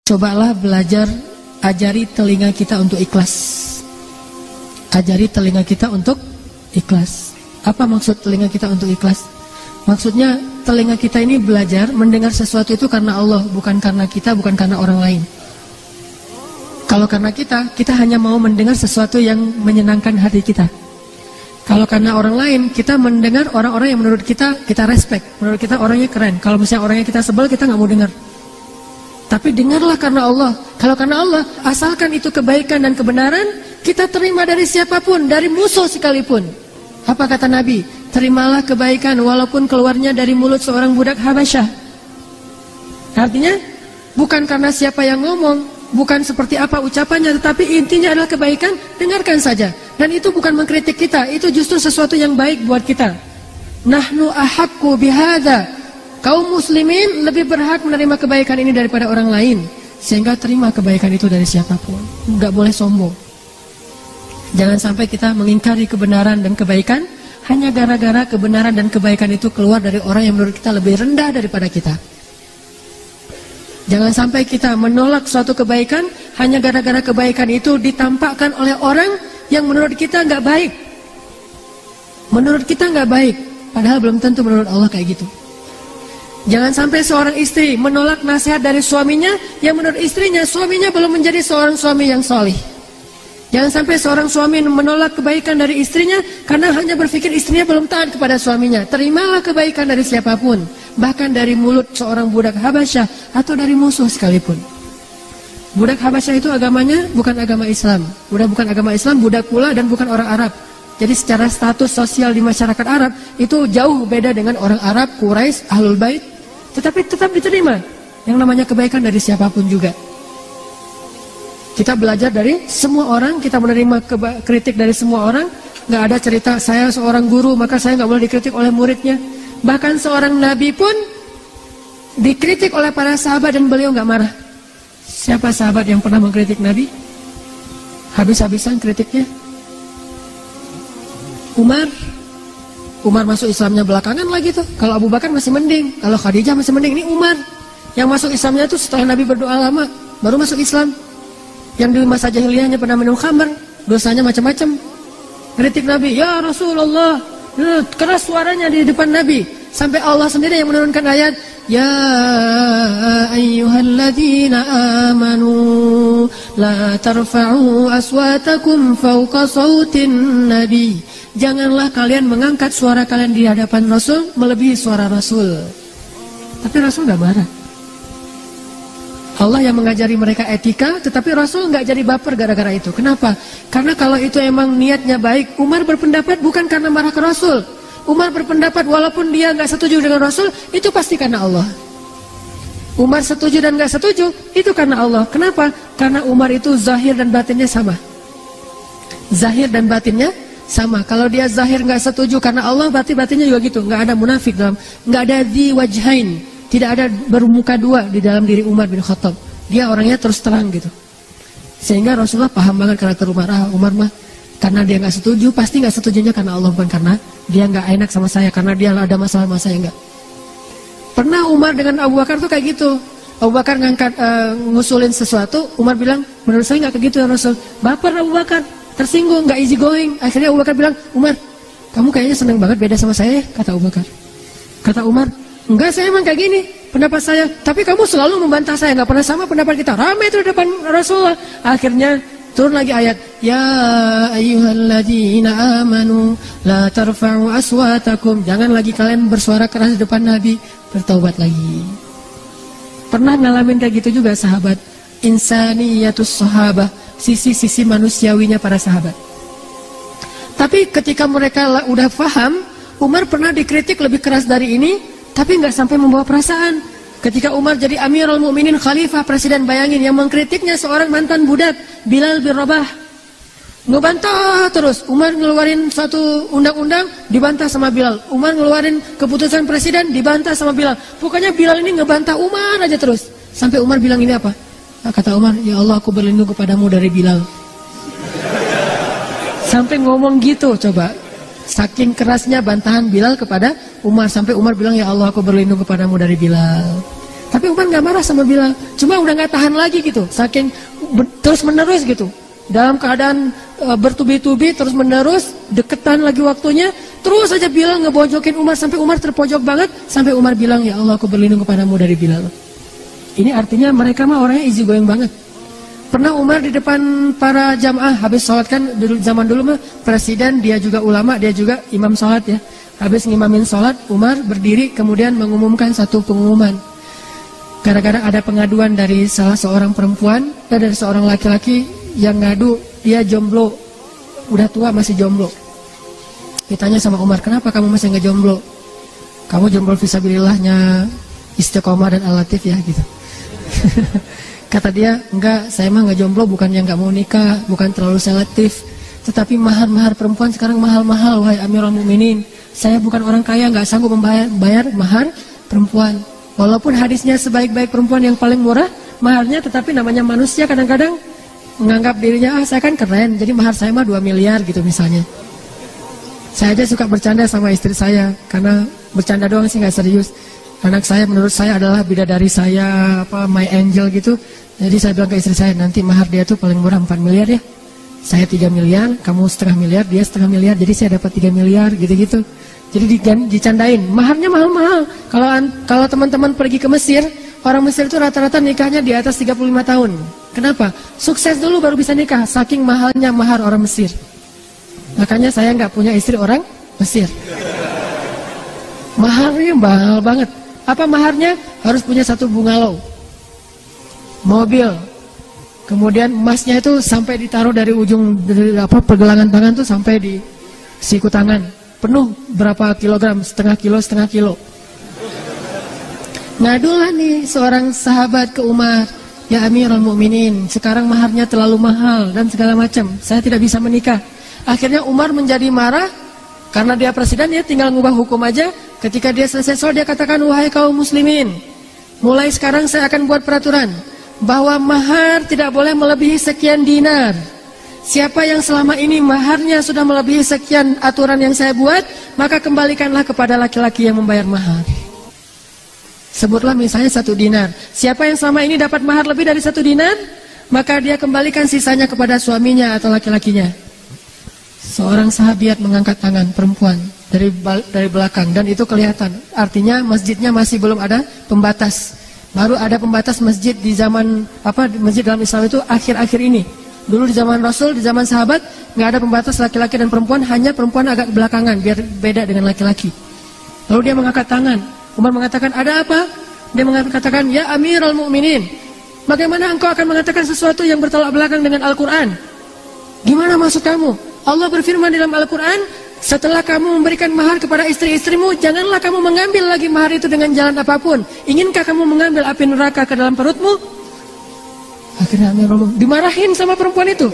Cobalah belajar, ajari telinga kita untuk ikhlas. Ajari telinga kita untuk ikhlas. Apa maksud telinga kita untuk ikhlas? Maksudnya telinga kita ini belajar mendengar sesuatu itu karena Allah, bukan karena kita, bukan karena orang lain. Kalau karena kita hanya mau mendengar sesuatu yang menyenangkan hati kita. Kalau karena orang lain, kita mendengar orang-orang yang menurut kita respect, menurut kita orangnya keren. Kalau misalnya orangnya kita sebel, kita nggak mau dengar. Tapi dengarlah karena Allah. Kalau karena Allah, asalkan itu kebaikan dan kebenaran, kita terima dari siapapun, dari musuh sekalipun. Apa kata Nabi? Terimalah kebaikan walaupun keluarnya dari mulut seorang budak Habasyah. Artinya, bukan karena siapa yang ngomong, bukan seperti apa ucapannya, tetapi intinya adalah kebaikan, dengarkan saja. Dan itu bukan mengkritik kita, itu justru sesuatu yang baik buat kita. Nahnu ahaqqu bihadza. Kaum muslimin lebih berhak menerima kebaikan ini daripada orang lain. Sehingga terima kebaikan itu dari siapapun. Enggak boleh sombong. Jangan sampai kita mengingkari kebenaran dan kebaikan hanya gara-gara kebenaran dan kebaikan itu keluar dari orang yang menurut kita lebih rendah daripada kita. Jangan sampai kita menolak suatu kebaikan hanya gara-gara kebaikan itu ditampakkan oleh orang yang menurut kita nggak baik. Menurut kita nggak baik, padahal belum tentu menurut Allah kayak gitu. Jangan sampai seorang istri menolak nasihat dari suaminya yang menurut istrinya, suaminya belum menjadi seorang suami yang solih. Jangan sampai seorang suami menolak kebaikan dari istrinya karena hanya berpikir istrinya belum taat kepada suaminya. Terimalah kebaikan dari siapapun, bahkan dari mulut seorang budak Habasyah atau dari musuh sekalipun. Budak Habasyah itu agamanya bukan agama Islam. Bukan agama Islam, budak pula dan bukan orang Arab. Jadi secara status sosial di masyarakat Arab itu jauh beda dengan orang Arab, Quraisy, Ahlul Bait. Tetapi tetap diterima yang namanya kebaikan dari siapapun juga. Kita belajar dari semua orang, kita menerima kritik dari semua orang. Gak ada cerita saya seorang guru maka saya gak boleh dikritik oleh muridnya. Bahkan seorang nabi pun dikritik oleh para sahabat dan beliau gak marah. Siapa sahabat yang pernah mengkritik nabi? Habis-habisan kritiknya. Umar masuk Islamnya belakangan lagi tuh. Kalau Abu Bakar masih mending, kalau Khadijah masih mending. Ini Umar yang masuk Islamnya tuh setelah Nabi berdoa lama baru masuk Islam. Yang di masa jahiliyahnya pernah minum khamr, dosanya macam-macam. Kritik Nabi, ya Rasulullah, keras suaranya di depan Nabi. Sampai Allah sendiri yang menurunkan ayat, ya ayyuhalladzina amanu la tarfa'u aswatakum fawqa sautin nabi. Janganlah kalian mengangkat suara kalian di hadapan Rasul melebihi suara Rasul. Tapi Rasul gak marah. Allah yang mengajari mereka etika, tetapi Rasul nggak jadi baper gara-gara itu. Kenapa? Karena kalau itu emang niatnya baik, Umar berpendapat bukan karena marah ke Rasul. Umar berpendapat walaupun dia nggak setuju dengan Rasul, itu pasti karena Allah. Umar setuju dan nggak setuju, itu karena Allah. Kenapa? Karena Umar itu zahir dan batinnya sama. Zahir dan batinnya sama. Kalau dia zahir nggak setuju karena Allah, berarti batinnya juga gitu. Nggak ada munafik dalam, nggak ada dzi wajhain. Tidak ada bermuka dua di dalam diri Umar bin Khattab. Dia orangnya terus terang gitu. Sehingga Rasulullah paham banget karakter Umar. Umar mah karena dia nggak setuju, pasti nggak setujunya karena Allah, bukan karena dia nggak enak sama saya, karena dia ada masalah sama saya, enggak. Pernah Umar dengan Abu Bakar tuh kayak gitu. Abu Bakar ngangkat ngusulin sesuatu, Umar bilang, menurut saya nggak kayak gitu ya Rasul. Baper Abu Bakar, tersinggung, nggak easy going. Akhirnya Abu Bakar bilang, Umar, kamu kayaknya seneng banget beda sama saya, kata Abu Bakar. Kata Umar, enggak, saya emang kayak gini pendapat saya, tapi kamu selalu membantah saya, nggak pernah sama pendapat kita. Ramai itu di depan Rasulullah. Akhirnya turun lagi ayat, ya ayyuhalladzina amanu la tarfa'u aswatakum. Jangan lagi kalian bersuara keras di depan Nabi. Bertaubat lagi. Pernah ngalamin kayak gitu juga sahabat. Insaniyatus sahabah, sisi-sisi manusiawinya para sahabat. Tapi ketika mereka udah paham, Umar pernah dikritik lebih keras dari ini, tapi nggak sampai membawa perasaan. Ketika Umar jadi Amirul Mukminin, khalifah, presiden, bayangin yang mengkritiknya seorang mantan budak, Bilal bin Rabah. Ngebantah terus. Umar ngeluarin suatu undang-undang, dibantah sama Bilal. Umar ngeluarin keputusan presiden, dibantah sama Bilal. Pokoknya Bilal ini ngebantah Umar aja terus. Sampai Umar bilang ini apa? Kata Umar, ya Allah, aku berlindung kepadamu dari Bilal. Sampai ngomong gitu, coba. Saking kerasnya bantahan Bilal kepada Umar, sampai Umar bilang, ya Allah, aku berlindung kepadamu dari Bilal. Tapi Umar nggak marah sama Bilal, cuma udah nggak tahan lagi gitu, saking terus menerus gitu, dalam keadaan bertubi-tubi terus menerus, deketan lagi waktunya, terus aja Bilal ngebojokin Umar sampai Umar terpojok banget, sampai Umar bilang, ya Allah aku berlindung kepadamu dari Bilal. Ini artinya mereka mah orangnya easy going banget. Pernah Umar di depan para jamaah habis sholat, kan zaman dulu mah presiden, dia juga ulama, dia juga imam sholat ya. Habis ngimamin sholat, Umar berdiri kemudian mengumumkan satu pengumuman. Gara-gara ada pengaduan dari salah seorang perempuan dan dari seorang laki-laki yang ngadu dia jomblo, udah tua masih jomblo. Ditanya sama Umar, kenapa kamu masih nggak jomblo? Kamu jomblo fisabilillahnya Istiqomah dan Al-Latif ya gitu. Kata dia, enggak, saya mah nggak jomblo bukan yang nggak mau nikah, bukan terlalu selektif, tetapi mahar-mahar perempuan sekarang mahal-mahal, wahai Amirul Mukminin. Saya bukan orang kaya, nggak sanggup membayar mahar perempuan. Walaupun hadisnya sebaik-baik perempuan yang paling murah maharnya, tetapi namanya manusia kadang-kadang menganggap dirinya, saya kan keren, jadi mahar saya mah 2 miliar gitu misalnya. Saya aja suka bercanda sama istri saya, karena bercanda doang sih, nggak serius. Anak saya menurut saya adalah bidadari saya, my angel gitu. Jadi saya bilang ke istri saya, nanti mahar dia tuh paling murah 4 miliar ya. Saya 3 miliar, kamu setengah miliar, dia setengah miliar, jadi saya dapat 3 miliar gitu-gitu. Jadi dicandain, maharnya mahal-mahal. Kalau teman-teman pergi ke Mesir, orang Mesir itu rata-rata nikahnya di atas 35 tahun. Kenapa? Sukses dulu baru bisa nikah, saking mahalnya mahar orang Mesir. Makanya saya nggak punya istri orang Mesir. Maharnya mahal banget. Apa maharnya? Harus punya 1 bungalow, mobil, kemudian emasnya itu sampai ditaruh dari ujung pergelangan tangan tuh sampai di siku tangan. Penuh berapa kilogram, setengah kilo. Ngadulah nih seorang sahabat ke Umar, ya Amirul Mukminin, sekarang maharnya terlalu mahal dan segala macam, saya tidak bisa menikah. Akhirnya Umar menjadi marah, karena dia presiden, dia tinggal ngubah hukum aja. Ketika dia selesai sholat, dia katakan, wahai kaum muslimin, mulai sekarang saya akan buat peraturan bahwa mahar tidak boleh melebihi sekian dinar. Siapa yang selama ini maharnya sudah melebihi sekian aturan yang saya buat, maka kembalikanlah kepada laki-laki yang membayar mahar. Sebutlah misalnya 1 dinar. Siapa yang selama ini dapat mahar lebih dari 1 dinar, maka dia kembalikan sisanya kepada suaminya atau laki-lakinya. Seorang sahabiat mengangkat tangan, perempuan, dari belakang, dan itu kelihatan. Artinya masjidnya masih belum ada pembatas. Baru ada pembatas masjid di zaman masjid dalam Islam itu akhir-akhir ini. Dulu di zaman Rasul, di zaman sahabat, nggak ada pembatas laki-laki dan perempuan, hanya perempuan agak belakangan, biar beda dengan laki-laki. Lalu dia mengangkat tangan. Umar mengatakan, ada apa? Dia mengatakan, ya Amirul Mukminin, bagaimana engkau akan mengatakan sesuatu yang bertolak belakang dengan Al-Quran? Gimana maksud kamu? Allah berfirman dalam Al-Quran, setelah kamu memberikan mahar kepada istri-istrimu, janganlah kamu mengambil lagi mahar itu dengan jalan apapun. Inginkah kamu mengambil api neraka ke dalam perutmu? Akhirnya dimarahin sama perempuan itu.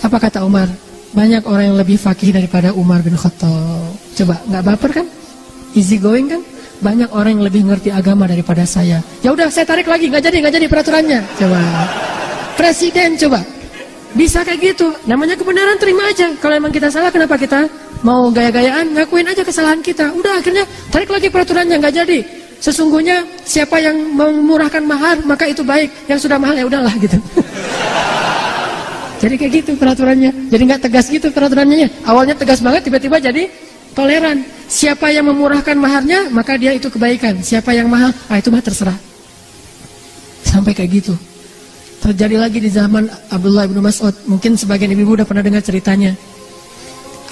Apa kata Umar? Banyak orang yang lebih fakih daripada Umar bin Khattab. Coba, nggak baper kan? Easy going kan? Banyak orang yang lebih ngerti agama daripada saya. Ya udah, saya tarik lagi, nggak jadi peraturannya. Coba, presiden coba bisa kayak gitu. Namanya kebenaran, terima aja. Kalau emang kita salah, kenapa kita mau gaya-gayaan? Ngakuin aja kesalahan kita. Udah, akhirnya tarik lagi peraturannya, nggak jadi. Sesungguhnya siapa yang memurahkan mahar, maka itu baik. Yang sudah mahal ya udahlah gitu. Jadi kayak gitu peraturannya. Jadi nggak tegas gitu peraturannya. Awalnya tegas banget, tiba-tiba jadi toleran. Siapa yang memurahkan maharnya, maka dia itu kebaikan. Siapa yang mahal, itu mah terserah. Sampai kayak gitu. Terjadi lagi di zaman Abdullah bin Mas'ud. Mungkin sebagian ibu-ibu udah pernah dengar ceritanya.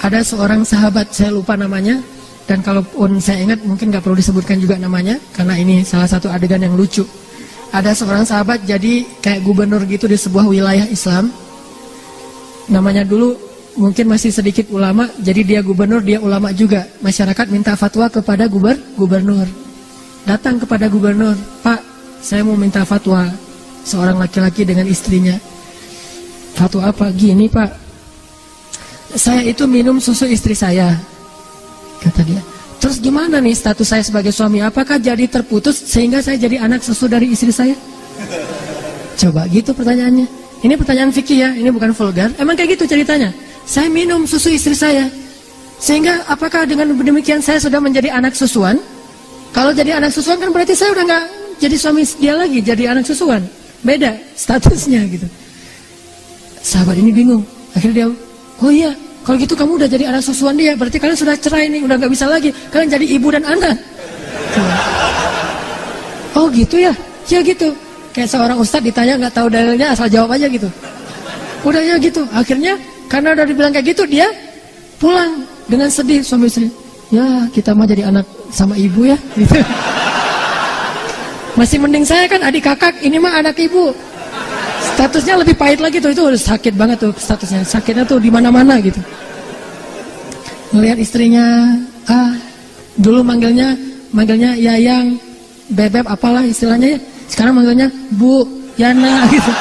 Ada seorang sahabat, saya lupa namanya. Dan kalaupun saya ingat, mungkin gak perlu disebutkan juga namanya, karena ini salah satu adegan yang lucu. Ada seorang sahabat jadi kayak gubernur gitu di sebuah wilayah Islam. Namanya dulu mungkin masih sedikit ulama, jadi dia gubernur, dia ulama juga. Masyarakat minta fatwa kepada gubernur. Datang kepada gubernur, Pak, saya mau minta fatwa. Seorang laki-laki dengan istrinya. Fatwa apa? Gini Pak, saya itu minum susu istri saya, kata dia. Terus gimana nih status saya sebagai suami? Apakah jadi terputus sehingga saya jadi anak susu dari istri saya? Coba gitu pertanyaannya. Ini pertanyaan fikih ya, ini bukan vulgar. Emang kayak gitu ceritanya. Saya minum susu istri saya, sehingga apakah dengan demikian saya sudah menjadi anak susuan? Kalau jadi anak susuan kan berarti saya udah nggak jadi suami dia lagi, jadi anak susuan. Beda statusnya gitu. Sahabat ini bingung. Akhirnya dia, oh iya, kalau gitu kamu udah jadi anak susuan dia, berarti kalian sudah cerai nih, udah nggak bisa lagi. Kalian jadi ibu dan anak. Oh gitu ya? Ya gitu. Kayak seorang ustadz ditanya nggak tahu dalilnya, asal jawab aja gitu. Udah ya gitu. Akhirnya karena udah dibilang kayak gitu, dia pulang dengan sedih suami istri. Ya kita mah jadi anak sama ibu ya gitu. Masih mending saya kan adik kakak, ini mah anak ibu. Statusnya lebih pahit lagi tuh, itu udah sakit banget tuh statusnya. Sakitnya tuh di mana-mana gitu. Melihat istrinya, dulu manggilnya Yayang, Bebeb apalah istilahnya ya. Sekarang manggilnya Bu, Yana gitu.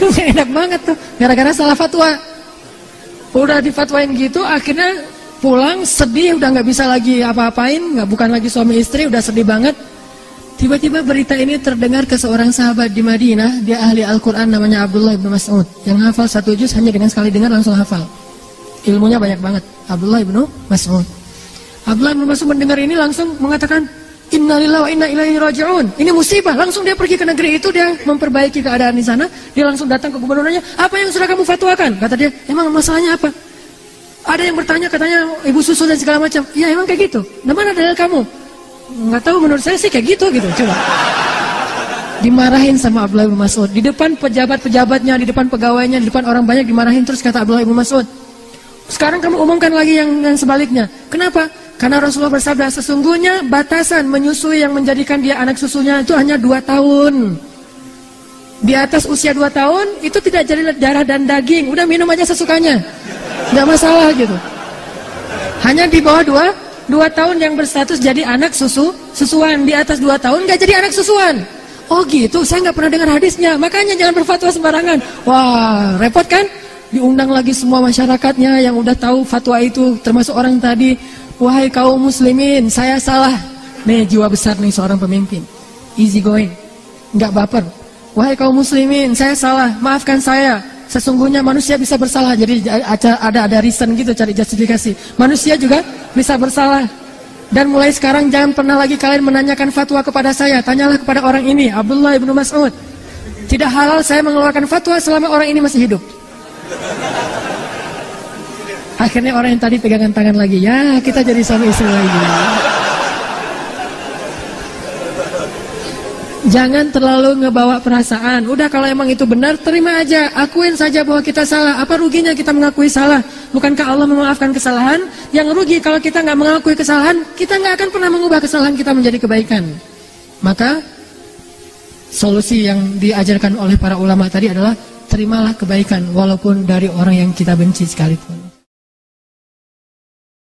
Itu enak banget tuh, gara-gara salah fatwa. Udah difatwain gitu, akhirnya pulang sedih, udah nggak bisa lagi apa-apain, bukan lagi suami istri, udah sedih banget. Tiba-tiba berita ini terdengar ke seorang sahabat di Madinah, dia ahli Al-Quran namanya Abdullah bin Mas'ud, yang hafal 1 juz hanya dengan sekali dengar langsung hafal. Ilmunya banyak banget, Abdullah bin Mas'ud. Abdullah bin Mas'ud mendengar ini langsung mengatakan, Innalillahi wa inna ilaihi raji'un. Ini musibah. Langsung dia pergi ke negeri itu, dia memperbaiki keadaan di sana. Dia langsung datang ke gubernurnya, apa yang sudah kamu fatwakan? Kata dia, emang masalahnya apa? Ada yang bertanya, katanya ibu susu dan segala macam. Ya emang kayak gitu. Nah, mana dalil kamu? Nggak tahu, menurut saya sih kayak gitu. Coba. Dimarahin sama Abdullah bin Mas'ud. Di depan pejabat-pejabatnya, di depan pegawainya, di depan orang banyak dimarahin terus, kata Abdullah bin Mas'ud. Sekarang kamu umumkan lagi yang sebaliknya. Kenapa? Karena Rasulullah bersabda, sesungguhnya batasan menyusui yang menjadikan dia anak susunya itu hanya 2 tahun. Di atas usia 2 tahun, itu tidak jadi darah dan daging. Udah minum aja sesukanya. Nggak masalah gitu. Hanya di bawah 2 tahun yang berstatus jadi anak susuan. Di atas 2 tahun nggak jadi anak susuan. Oh gitu, saya nggak pernah dengar hadisnya. Makanya jangan berfatwa sembarangan. Wah, repot kan? Diundang lagi semua masyarakatnya yang udah tahu fatwa itu, termasuk orang tadi. Wahai kaum muslimin, saya salah. Nih jiwa besar nih seorang pemimpin, easy going, nggak baper. Wahai kaum muslimin, saya salah, maafkan saya. Sesungguhnya manusia bisa bersalah. Jadi ada reason gitu, cari justifikasi. Manusia juga bisa bersalah. Dan mulai sekarang jangan pernah lagi kalian menanyakan fatwa kepada saya. Tanyalah kepada orang ini, Abdullah bin Mas'ud. Tidak halal saya mengeluarkan fatwa selama orang ini masih hidup. Akhirnya orang yang tadi pegangan tangan lagi, ya kita jadi suami istri lagi. Jangan terlalu ngebawa perasaan. Udah kalau emang itu benar, terima aja. Akuin saja bahwa kita salah. Apa ruginya kita mengakui salah? Bukankah Allah memaafkan kesalahan? Yang rugi kalau kita nggak mengakui kesalahan, kita nggak akan pernah mengubah kesalahan kita menjadi kebaikan. Maka solusi yang diajarkan oleh para ulama tadi adalah terimalah kebaikan walaupun dari orang yang kita benci sekalipun.